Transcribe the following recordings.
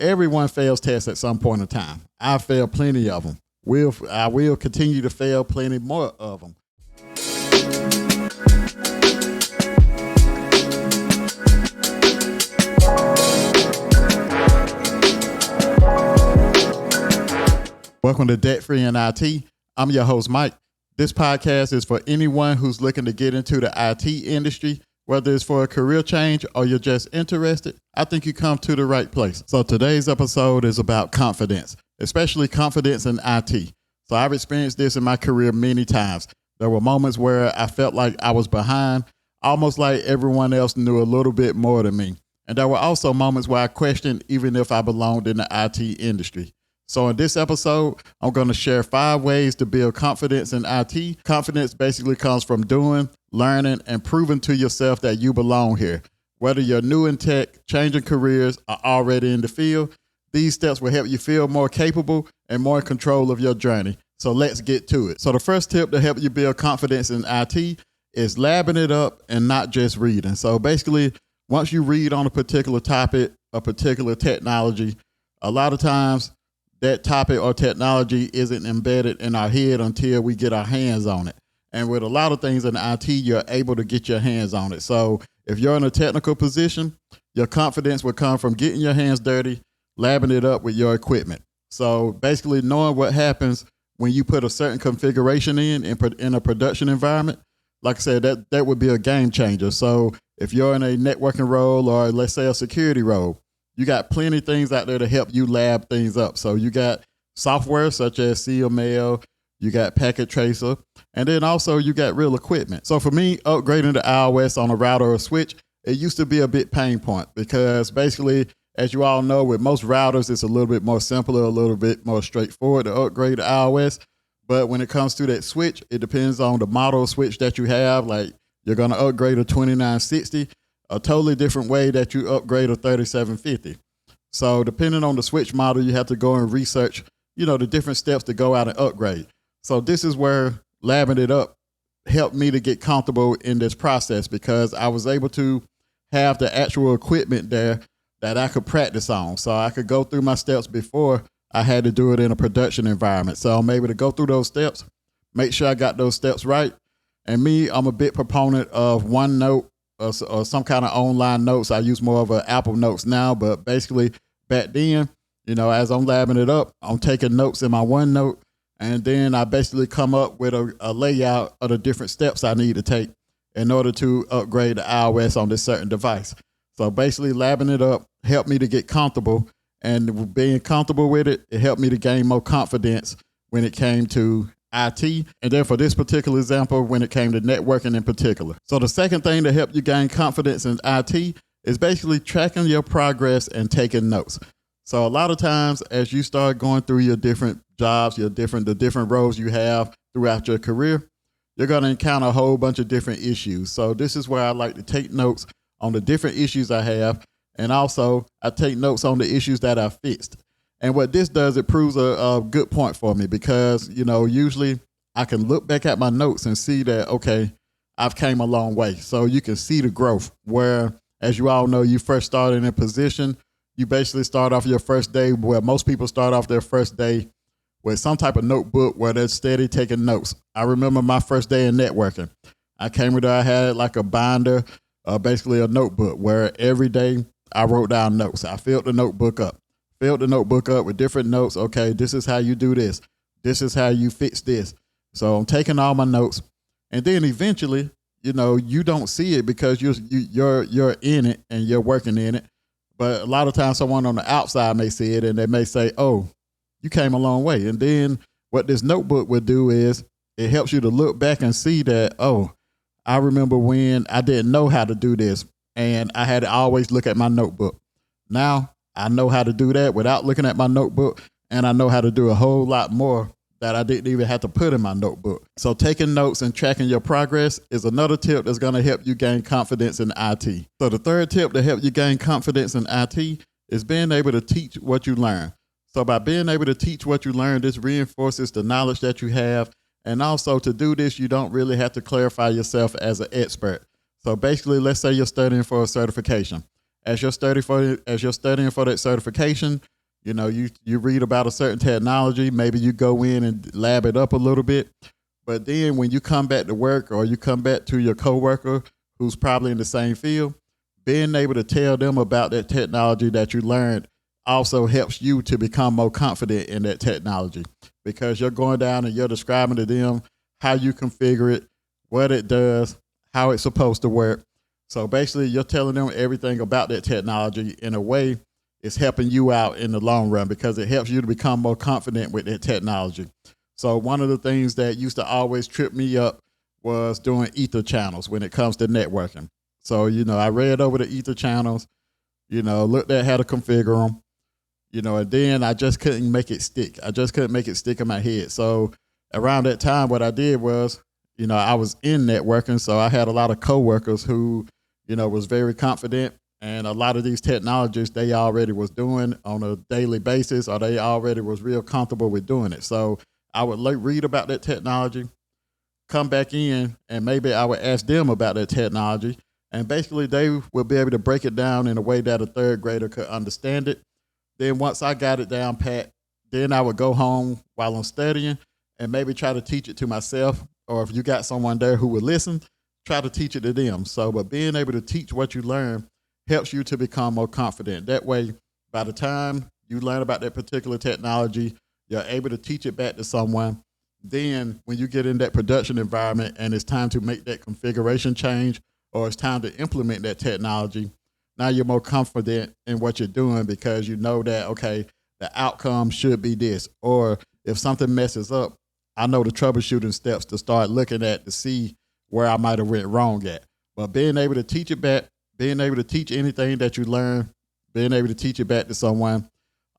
Everyone fails tests at some point in time. I failed plenty of them. I will continue to fail plenty more of them. Welcome to DebtFreeinIT. I'm your host, Mike. This podcast is for anyone who's looking to get into the IT industry, whether it's for a career change or you're just interested. I think you come to the right place. So today's episode is about confidence, especially confidence in IT. So I've experienced this in my career many times. There were moments where I felt like I was behind, almost like everyone else knew a little bit more than me. And there were also moments where I questioned even if I belonged in the IT industry. So in this episode, I'm going to share 5 ways to build confidence in IT. Confidence basically comes from doing, learning, and proving to yourself that you belong here. Whether you're new in tech, changing careers, or already in the field, these steps will help you feel more capable and more in control of your journey. So let's get to it. So the first tip to help you build confidence in IT is labbing it up and not just reading. So basically, once you read on a particular topic, a particular technology, a lot of times that topic or technology isn't embedded in our head until we get our hands on it. And with a lot of things in IT, you're able to get your hands on it. So if you're in a technical position, your confidence will come from getting your hands dirty, labbing it up with your equipment. So basically knowing what happens when you put a certain configuration in a production environment, like I said, that would be a game changer. So if you're in a networking role or let's say a security role, you got plenty of things out there to help you lab things up. So you got software such as CML, you got Packet Tracer, and then also you got real equipment. So for me, upgrading to iOS on a router or switch, it used to be a bit pain point because basically, as you all know, with most routers, it's a little bit more simpler, a little bit more straightforward to upgrade to iOS. But when it comes to that switch, it depends on the model switch that you have. Like you're going to upgrade a 2960, a totally different way that you upgrade a 3750. So depending on the switch model, you have to go and research, the different steps to go out and upgrade. So this is where labbing it up helped me to get comfortable in this process because I was able to have the actual equipment there that I could practice on. So I could go through my steps before I had to do it in a production environment. So I'm able to go through those steps, make sure I got those steps right. And me, I'm a big proponent of OneNote or some kind of online notes. I use more of an Apple Notes now, but basically back then, as I'm labbing it up, I'm taking notes in my OneNote, and then I basically come up with a layout of the different steps I need to take in order to upgrade to iOS on this certain device. So basically labbing it up helped me to get comfortable, and being comfortable with it, it helped me to gain more confidence when it came to IT, and then for this particular example, when it came to networking in particular. So the second thing to help you gain confidence in IT is basically tracking your progress and taking notes. So a lot of times as you start going through your different jobs, the different roles you have throughout your career, you're going to encounter a whole bunch of different issues. So this is where I like to take notes on the different issues I have, and also I take notes on the issues that I fixed. And what this does, it proves a good point for me because, usually I can look back at my notes and see that, okay, I've came a long way. So you can see the growth where, as you all know, you first started in a position, you basically start off your first day where most people start off their first day with some type of notebook where they're steady taking notes. I remember my first day in networking. I came with I had like a binder, basically a notebook where every day I wrote down notes. I filled the notebook up with different notes. Okay, this is how you do this. This is how you fix this. So I'm taking all my notes, and then eventually, you don't see it because you're in it and you're working in it. But a lot of times, someone on the outside may see it and they may say, "Oh, you came a long way." And then what this notebook would do is it helps you to look back and see that, oh, I remember when I didn't know how to do this, and I had to always look at my notebook. Now I know how to do that without looking at my notebook, and I know how to do a whole lot more that I didn't even have to put in my notebook. So taking notes and tracking your progress is another tip that's going to help you gain confidence in IT. So the third tip to help you gain confidence in IT is being able to teach what you learn. So by being able to teach what you learn, this reinforces the knowledge that you have. And also to do this, you don't really have to clarify yourself as an expert. So basically, let's say you're studying for a certification as you're studying for that certification, you read about a certain technology, maybe you go in and lab it up a little bit. But then when you come back to work or you come back to your coworker who's probably in the same field, being able to tell them about that technology that you learned also helps you to become more confident in that technology, because you're going down and you're describing to them how you configure it, what it does, how it's supposed to work. So basically you're telling them everything about that technology. In a way, it's helping you out in the long run because it helps you to become more confident with that technology. So one of the things that used to always trip me up was doing ether channels when it comes to networking. So, I read over the ether channels, looked at how to configure them, and then I just couldn't make it stick. I just couldn't make it stick in my head. So around that time, what I did was, I was in networking. So I had a lot of coworkers who, was very confident. And a lot of these technologies they already was doing on a daily basis, or they already was real comfortable with doing it. So I would read about that technology, come back in, and maybe I would ask them about that technology. And basically they would be able to break it down in a way that a third grader could understand it. Then once I got it down pat, then I would go home while I'm studying and maybe try to teach it to myself. Or if you got someone there who would listen, try to teach it to them. So, but being able to teach what you learn helps you to become more confident. That way, by the time you learn about that particular technology, you're able to teach it back to someone. Then when you get in that production environment and it's time to make that configuration change, or it's time to implement that technology, now you're more confident in what you're doing because you know that, okay, the outcome should be this. Or if something messes up, I know the troubleshooting steps to start looking at to see where I might have went wrong at. But being able to teach it back, being able to teach anything that you learn, being able to teach it back to someone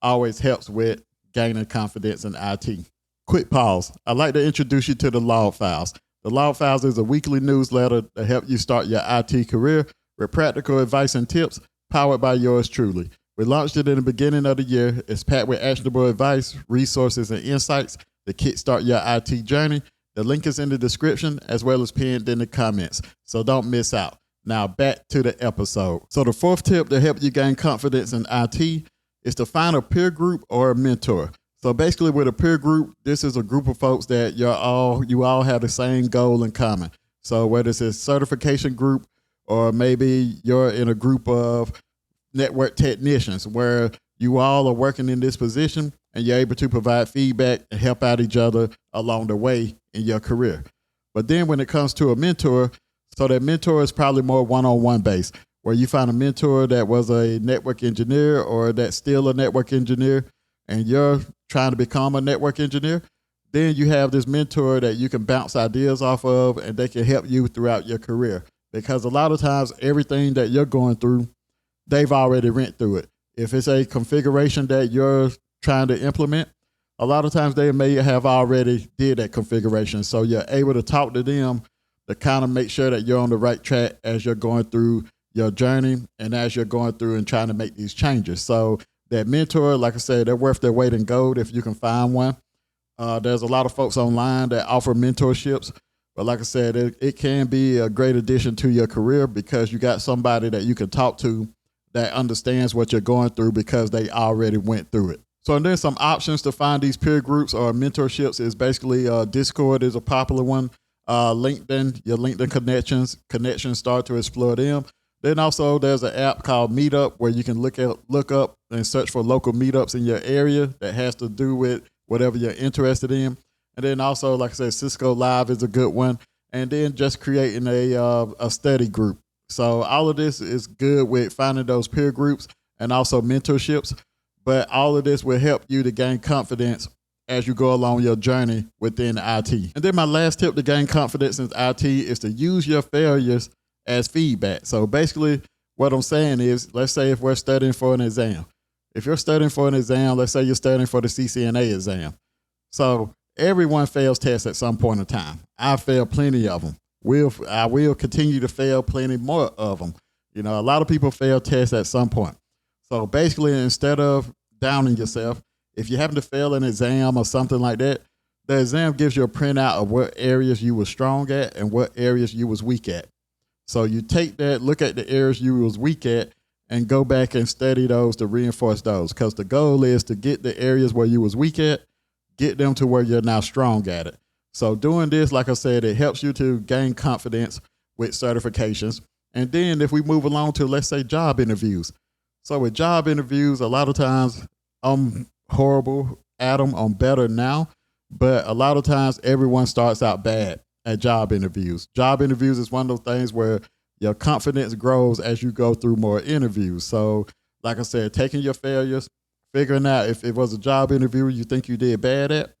always helps with gaining confidence in IT. Quick pause. I'd like to introduce you to the Log Files. The Log Files is a weekly newsletter to help you start your IT career with practical advice and tips powered by yours truly. We launched it in the beginning of the year. It's packed with actionable advice, resources, and insights to kickstart your IT journey. The link is in the description as well as pinned in the comments, so don't miss out. Now back to the episode. So the fourth tip to help you gain confidence in IT is to find a peer group or a mentor. So basically with a peer group, this is a group of folks that you all have the same goal in common. So whether it's a certification group, or maybe you're in a group of network technicians where you all are working in this position and you're able to provide feedback and help out each other along the way in your career. But then when it comes to a mentor, so that mentor is probably more one-on-one based, where you find a mentor that was a network engineer or that's still a network engineer and you're trying to become a network engineer. Then you have this mentor that you can bounce ideas off of and they can help you throughout your career. Because a lot of times everything that you're going through, they've already went through it. If it's a configuration that you're trying to implement, a lot of times they may have already did that configuration. So you're able to talk to them to kind of make sure that you're on the right track as you're going through your journey and as you're going through and trying to make these changes. So that mentor, like I said, they're worth their weight in gold if you can find one. There's a lot of folks online that offer mentorships. But like I said, it can be a great addition to your career because you got somebody that you can talk to that understands what you're going through because they already went through it. So and then some options to find these peer groups or mentorships is basically Discord is a popular one. LinkedIn, your LinkedIn connections start to explore them. Then also there's an app called Meetup where you can look up and search for local meetups in your area that has to do with whatever you're interested in. And then also, like I said, Cisco Live is a good one. And then just creating a study group. So all of this is good with finding those peer groups and also mentorships. But all of this will help you to gain confidence as you go along your journey within IT. And then my last tip to gain confidence in IT is to use your failures as feedback. So basically what I'm saying is, let's say if we're studying for an exam. If you're studying for an exam, let's say you're studying for the CCNA exam. So everyone fails tests at some point in time. I failed plenty of them. I will continue to fail plenty more of them. You know, a lot of people fail tests at some point. So basically, instead of downing yourself, if you happen to fail an exam or something like that, the exam gives you a printout of what areas you were strong at and what areas you was weak at. So you take that, look at the areas you was weak at, and go back and study those to reinforce those, because the goal is to get the areas where you was weak at, get them to where you're now strong at it. So doing this, like I said, it helps you to gain confidence with certifications. And then if we move along to, let's say, job interviews. So with job interviews, a lot of times I'm horrible at them. I'm better now. But a lot of times everyone starts out bad at job interviews. Job interviews is one of those things where your confidence grows as you go through more interviews. So like I said, taking your failures, figuring out if it was a job interview you think you did bad at,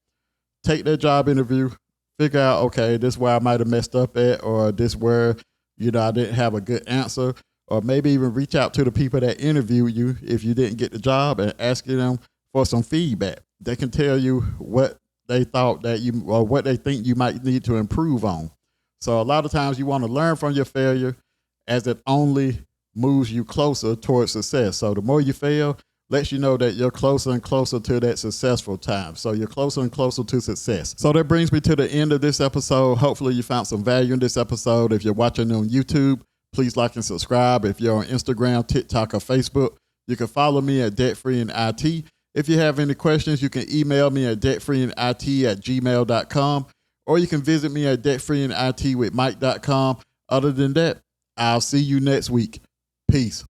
take that job interview, figure out, okay, this is where I might have messed up at, or this where, I didn't have a good answer, or maybe even reach out to the people that interviewed you if you didn't get the job and asking them for some feedback. They can tell you what they thought that you, or what they think you might need to improve on. So a lot of times you want to learn from your failure, as it only moves you closer towards success. So the more you fail, lets you know that you're closer and closer to that successful time. So you're closer and closer to success. So that brings me to the end of this episode. Hopefully you found some value in this episode. If you're watching on YouTube, please like and subscribe. If you're on Instagram, TikTok, or Facebook, you can follow me at DebtFreeinIT. If you have any questions, you can email me at debtfreeinit@gmail.com, or you can visit me at debtfreeinitwithmike.com. Other than that, I'll see you next week. Peace.